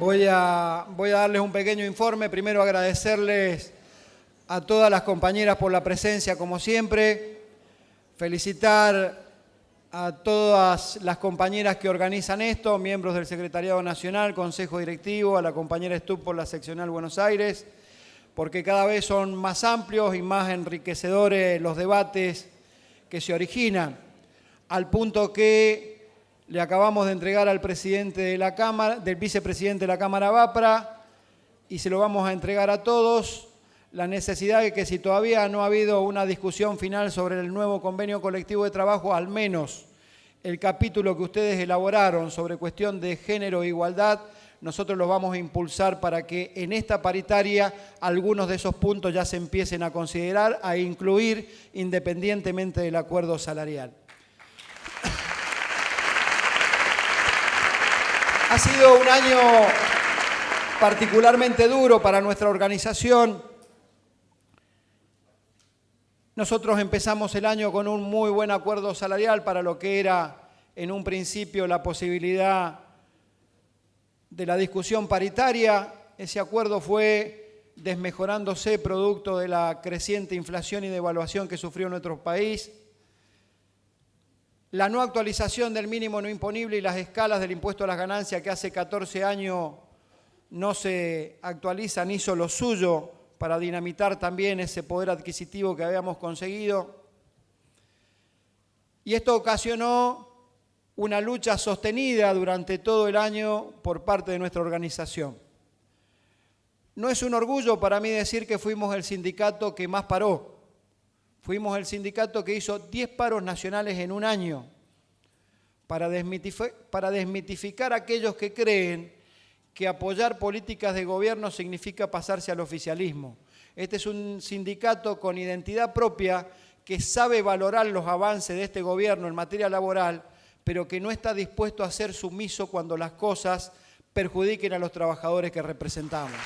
voy a darles un pequeño informe. Primero agradecerles a todas las compañeras por la presencia, como siempre. Felicitar a todas las compañeras que organizan esto, miembros del Secretariado Nacional, Consejo Directivo, a la compañera Stup por la Seccional Buenos Aires, porque cada vez son más amplios y más enriquecedores los debates que se originan, al punto que le acabamos de entregar al presidente de la Cámara, del vicepresidente de la Cámara Vapra, y se lo vamos a entregar a todos, la necesidad de que si todavía no ha habido una discusión final sobre el nuevo convenio colectivo de trabajo, al menos el capítulo que ustedes elaboraron sobre cuestión de género e igualdad, nosotros los vamos a impulsar para que en esta paritaria algunos de esos puntos ya se empiecen a considerar, a incluir independientemente del acuerdo salarial. Ha sido un año particularmente duro para nuestra organización. Nosotros empezamos el año con un muy buen acuerdo salarial para lo que era en un principio la posibilidad de la discusión paritaria. Ese acuerdo fue desmejorándose producto de la creciente inflación y devaluación que sufrió nuestro país. La no actualización del mínimo no imponible y las escalas del impuesto a las ganancias que hace 14 años no se actualizan, hizo lo suyo para dinamitar también ese poder adquisitivo que habíamos conseguido. Y esto ocasionó una lucha sostenida durante todo el año por parte de nuestra organización. No es un orgullo para mí decir que fuimos el sindicato que más paró. Fuimos el sindicato que hizo 10 paros nacionales en un año para desmitificar a aquellos que creen que apoyar políticas de gobierno significa pasarse al oficialismo. Este es un sindicato con identidad propia que sabe valorar los avances de este gobierno en materia laboral, pero que no está dispuesto a ser sumiso cuando las cosas perjudiquen a los trabajadores que representamos.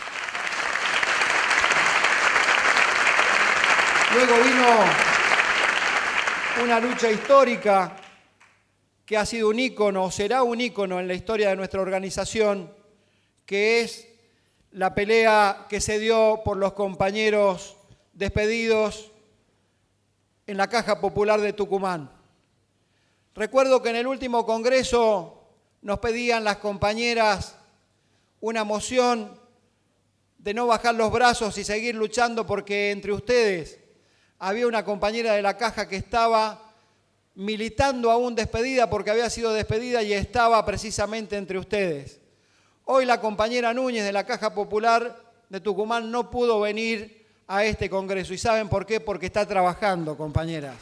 Luego vino una lucha histórica que ha sido un ícono, o será un ícono en la historia de nuestra organización, que es la pelea que se dio por los compañeros despedidos en la Caja Popular de Tucumán. Recuerdo que en el último congreso nos pedían las compañeras una moción de no bajar los brazos y seguir luchando porque entre ustedes había una compañera de la Caja que estaba militando aún despedida porque había sido despedida y estaba precisamente entre ustedes. Hoy la compañera Núñez de la Caja Popular de Tucumán no pudo venir a este congreso. ¿Y saben por qué? Porque está trabajando, compañeras.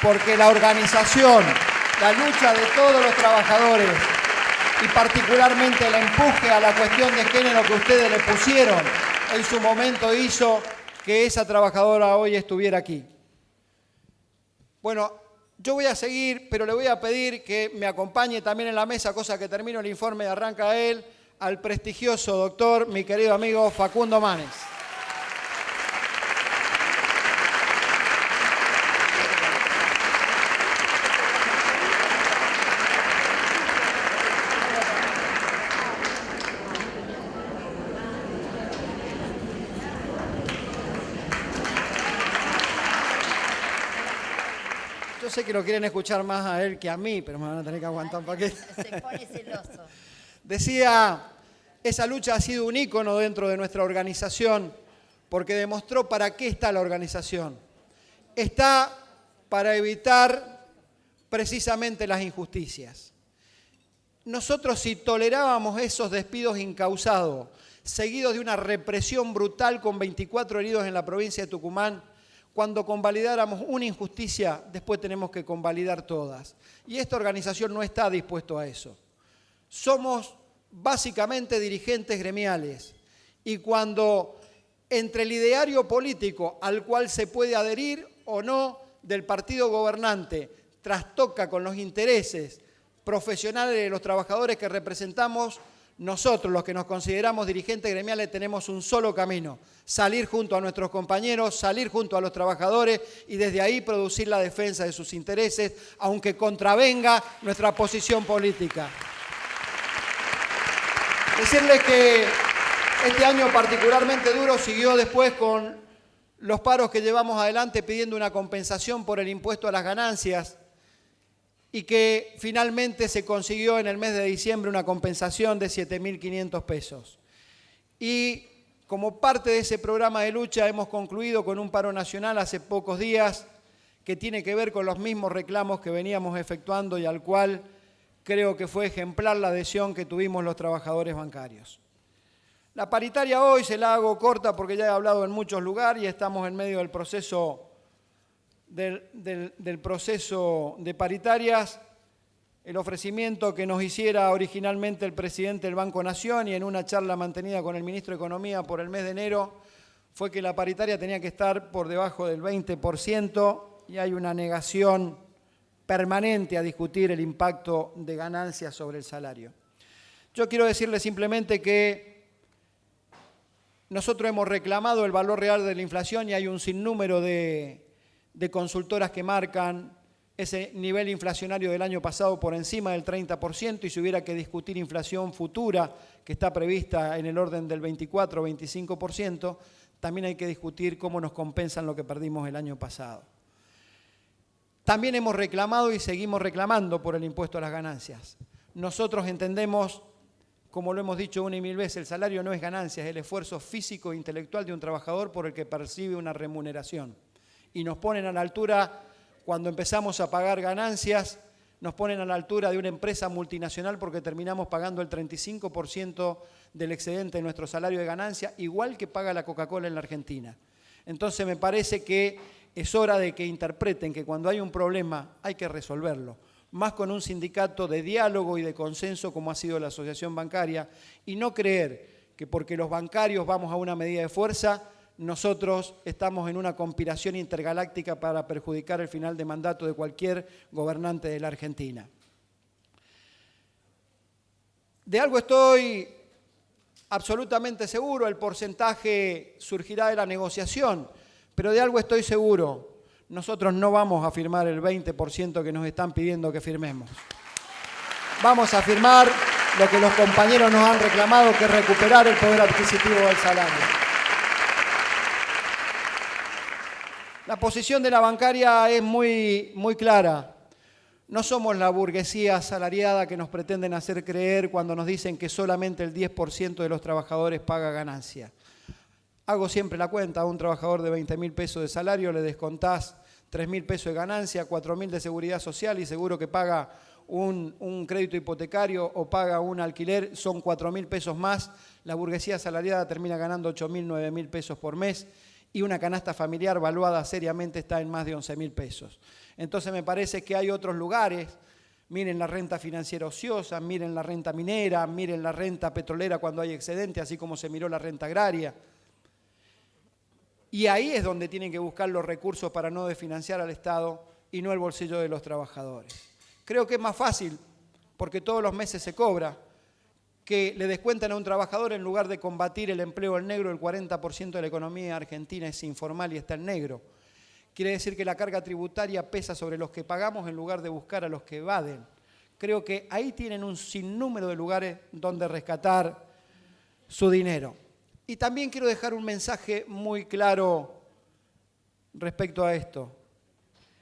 Porque la organización, la lucha de todos los trabajadores y particularmente el empuje a la cuestión de género que ustedes le pusieron en su momento hizo que esa trabajadora hoy estuviera aquí. Bueno, yo voy a seguir, pero le voy a pedir que me acompañe también en la mesa, cosa que termino el informe y arranca él, al prestigioso doctor, mi querido amigo Facundo Manes. Yo sé que lo quieren escuchar más a él que a mí, pero me van a tener que aguantar un paquete. Se pone celoso. Decía, esa lucha ha sido un ícono dentro de nuestra organización porque demostró para qué está la organización. Está para evitar precisamente las injusticias. Nosotros, si tolerábamos esos despidos incausados, seguidos de una represión brutal con 24 heridos en la provincia de Tucumán, cuando convalidáramos una injusticia, después tenemos que convalidar todas. Y esta organización no está dispuesta a eso. Somos básicamente dirigentes gremiales. Y cuando entre el ideario político al cual se puede adherir o no del partido gobernante trastoca con los intereses profesionales de los trabajadores que representamos, nosotros, los que nos consideramos dirigentes gremiales, tenemos un solo camino: salir junto a nuestros compañeros, salir junto a los trabajadores y desde ahí producir la defensa de sus intereses, aunque contravenga nuestra posición política. Decirles que este año particularmente duro siguió después con los paros que llevamos adelante pidiendo una compensación por el impuesto a las ganancias y que finalmente se consiguió en el mes de diciembre una compensación de 7.500 pesos. Y como parte de ese programa de lucha hemos concluido con un paro nacional hace pocos días que tiene que ver con los mismos reclamos que veníamos efectuando y al cual creo que fue ejemplar la adhesión que tuvimos los trabajadores bancarios. La paritaria hoy se la hago corta porque ya he hablado en muchos lugares y estamos en medio del proceso del proceso de paritarias. El ofrecimiento que nos hiciera originalmente el presidente del Banco Nación y en una charla mantenida con el ministro de Economía por el mes de enero fue que la paritaria tenía que estar por debajo del 20% y hay una negación permanente a discutir el impacto de ganancias sobre el salario. Yo quiero decirle simplemente que nosotros hemos reclamado el valor real de la inflación y hay un sinnúmero de consultoras que marcan ese nivel inflacionario del año pasado por encima del 30% y si hubiera que discutir inflación futura, que está prevista en el orden del 24 o 25%, también hay que discutir cómo nos compensan lo que perdimos el año pasado. También hemos reclamado y seguimos reclamando por el impuesto a las ganancias. Nosotros entendemos, como lo hemos dicho una y mil veces, el salario no es ganancia, es el esfuerzo físico e intelectual de un trabajador por el que percibe una remuneración. Y nos ponen a la altura, cuando empezamos a pagar ganancias, nos ponen a la altura de una empresa multinacional porque terminamos pagando el 35% del excedente de nuestro salario de ganancia, igual que paga la Coca-Cola en la Argentina. Entonces me parece que es hora de que interpreten que cuando hay un problema hay que resolverlo, más con un sindicato de diálogo y de consenso como ha sido la Asociación Bancaria, y no creer que porque los bancarios vamos a una medida de fuerza, nosotros estamos en una conspiración intergaláctica para perjudicar el final de mandato de cualquier gobernante de la Argentina. De algo estoy absolutamente seguro, el porcentaje surgirá de la negociación, pero de algo estoy seguro, nosotros no vamos a firmar el 20% que nos están pidiendo que firmemos. Vamos a firmar lo que los compañeros nos han reclamado, que es recuperar el poder adquisitivo del salario. La posición de la bancaria es muy clara. No somos la burguesía asalariada que nos pretenden hacer creer cuando nos dicen que solamente el 10% de los trabajadores paga ganancia. Hago siempre la cuenta, a un trabajador de 20.000 pesos de salario le descontás 3.000 pesos de ganancia, 4.000 de seguridad social y seguro que paga un crédito hipotecario o paga un alquiler, son 4.000 pesos más. La burguesía asalariada termina ganando 8.000, 9.000 pesos por mes y una canasta familiar valuada seriamente está en más de 11.000 pesos. Entonces me parece que hay otros lugares, miren la renta financiera ociosa, miren la renta minera, miren la renta petrolera cuando hay excedente, así como se miró la renta agraria. Y ahí es donde tienen que buscar los recursos para no desfinanciar al Estado y no el bolsillo de los trabajadores. Creo que es más fácil, porque todos los meses se cobra, que le descuentan a un trabajador en lugar de combatir el empleo al negro. El 40% de la economía argentina es informal y está en negro. Quiere decir que la carga tributaria pesa sobre los que pagamos en lugar de buscar a los que evaden. Creo que ahí tienen un sinnúmero de lugares donde rescatar su dinero. Y también quiero dejar un mensaje muy claro respecto a esto.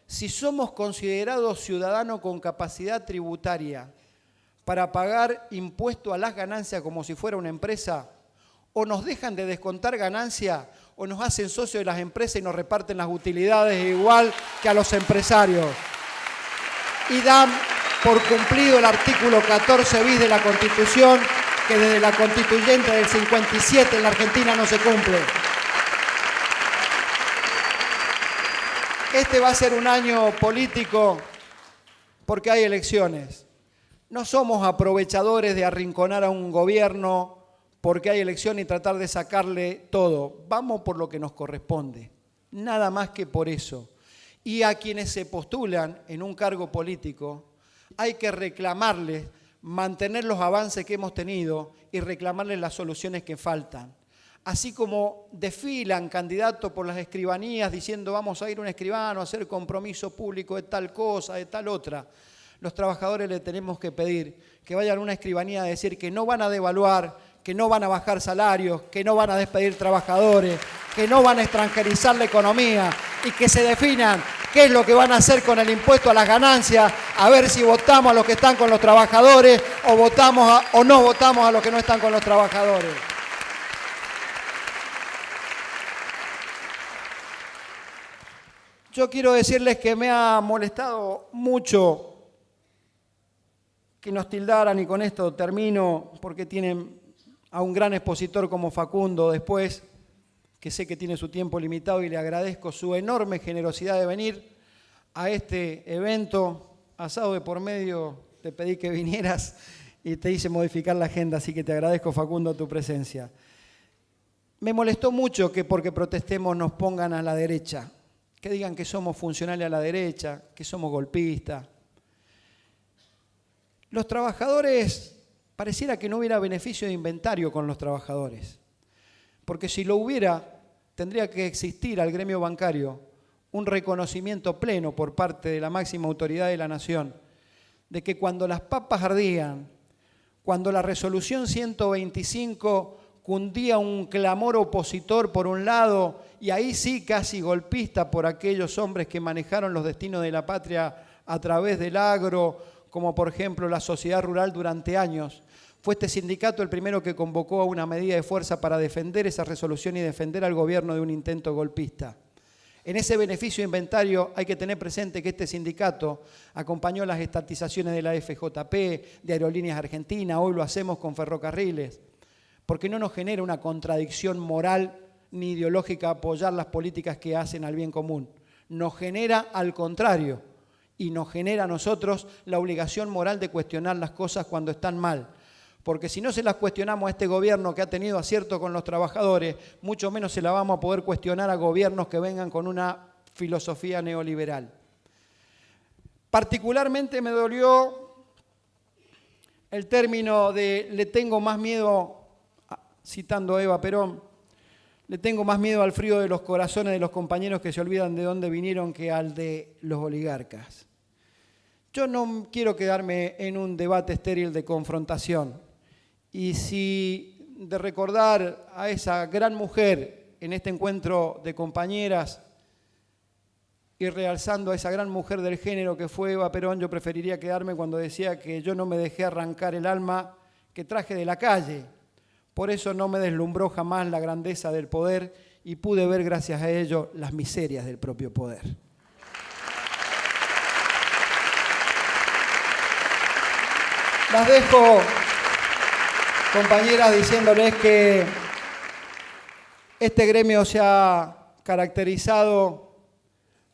Si somos considerados ciudadanos con capacidad tributaria para pagar impuesto a las ganancias como si fuera una empresa, o nos dejan de descontar ganancia o nos hacen socios de las empresas y nos reparten las utilidades igual que a los empresarios. Y dan por cumplido el artículo 14 bis de la Constitución, que desde la constituyente del 57 en la Argentina no se cumple. Este va a ser un año político porque hay elecciones. No somos aprovechadores de arrinconar a un gobierno porque hay elección y tratar de sacarle todo. Vamos por lo que nos corresponde, nada más que por eso. Y a quienes se postulan en un cargo político hay que reclamarles, mantener los avances que hemos tenido y reclamarles las soluciones que faltan. Así como desfilan candidatos por las escribanías diciendo vamos a ir a un escribano a hacer compromiso público de tal cosa, de tal otra. los trabajadores le tenemos que pedir que vayan a una escribanía a decir que no van a devaluar, que no van a bajar salarios, que no van a despedir trabajadores, que no van a extranjerizar la economía y que se definan qué es lo que van a hacer con el impuesto a las ganancias, a ver si votamos a los que están con los trabajadores o no votamos a los que no están con los trabajadores. Yo quiero decirles que me ha molestado mucho que nos tildaran, y con esto termino, porque tienen a un gran expositor como Facundo después, que sé que tiene su tiempo limitado y le agradezco su enorme generosidad de venir a este evento. Asado de por medio, te pedí que vinieras y te hice modificar la agenda, así que te agradezco, Facundo, tu presencia. Me molestó mucho que porque protestemos nos pongan a la derecha, que digan que somos funcionales a la derecha, que somos golpistas. Los trabajadores, pareciera que no hubiera beneficio de inventario con los trabajadores, porque si lo hubiera, tendría que existir al gremio bancario un reconocimiento pleno por parte de la máxima autoridad de la nación, de que cuando las papas ardían, cuando la resolución 125 cundía un clamor opositor por un lado, y ahí sí casi golpista por aquellos hombres que manejaron los destinos de la patria a través del agro, como por ejemplo la sociedad rural durante años, fue este sindicato el primero que convocó a una medida de fuerza para defender esa resolución y defender al gobierno de un intento golpista. En ese beneficio de inventario hay que tener presente que este sindicato acompañó las estatizaciones de la FJP, de Aerolíneas Argentinas, hoy lo hacemos con ferrocarriles, porque no nos genera una contradicción moral ni ideológica apoyar las políticas que hacen al bien común. Nos genera al contrario, y nos genera a nosotros la obligación moral de cuestionar las cosas cuando están mal. Porque si no se las cuestionamos a este gobierno que ha tenido acierto con los trabajadores, mucho menos se la vamos a poder cuestionar a gobiernos que vengan con una filosofía neoliberal. Particularmente me dolió el término de le tengo más miedo, citando a Eva Perón, le tengo más miedo al frío de los corazones de los compañeros que se olvidan de dónde vinieron que al de los oligarcas. Yo no quiero quedarme en un debate estéril de confrontación. Y si de recordar a esa gran mujer en este encuentro de compañeras y realzando a esa gran mujer del género que fue Eva Perón, yo preferiría quedarme cuando decía que yo no me dejé arrancar el alma que traje de la calle. Por eso no me deslumbró jamás la grandeza del poder y pude ver gracias a ello las miserias del propio poder. Las dejo, compañeras, diciéndoles que este gremio se ha caracterizado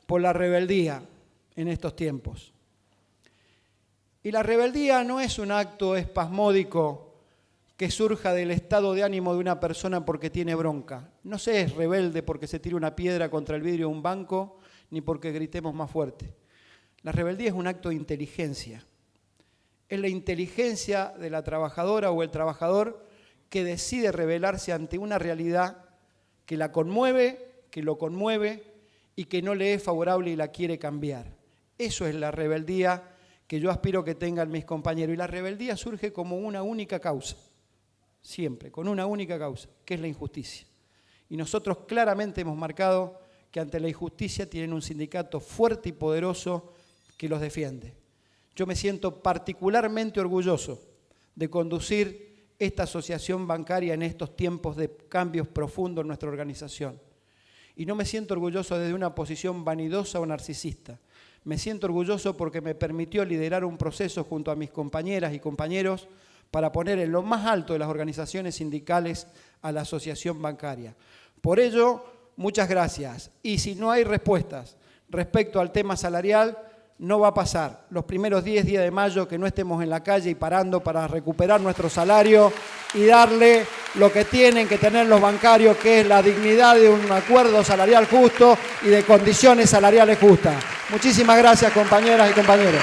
por la rebeldía en estos tiempos. Y la rebeldía no es un acto espasmódico que surja del estado de ánimo de una persona porque tiene bronca. No se es rebelde porque se tire una piedra contra el vidrio de un banco, ni porque gritemos más fuerte. La rebeldía es un acto de inteligencia. Es la inteligencia de la trabajadora o el trabajador que decide rebelarse ante una realidad que la conmueve, que lo conmueve y que no le es favorable y la quiere cambiar. Eso es la rebeldía que yo aspiro que tengan mis compañeros. Y la rebeldía surge como una única causa, siempre, con una única causa, que es la injusticia. Y nosotros claramente hemos marcado que ante la injusticia tienen un sindicato fuerte y poderoso que los defiende. Yo me siento particularmente orgulloso de conducir esta asociación bancaria en estos tiempos de cambios profundos en nuestra organización. Y no me siento orgulloso desde una posición vanidosa o narcisista. Me siento orgulloso porque me permitió liderar un proceso junto a mis compañeras y compañeros para poner en lo más alto de las organizaciones sindicales a la asociación bancaria. Por ello, muchas gracias. Y si no hay respuestas respecto al tema salarial, no va a pasar los primeros 10 días de mayo que no estemos en la calle y parando para recuperar nuestro salario y darle lo que tienen que tener los bancarios, que es la dignidad de un acuerdo salarial justo y de condiciones salariales justas. Muchísimas gracias, compañeras y compañeros.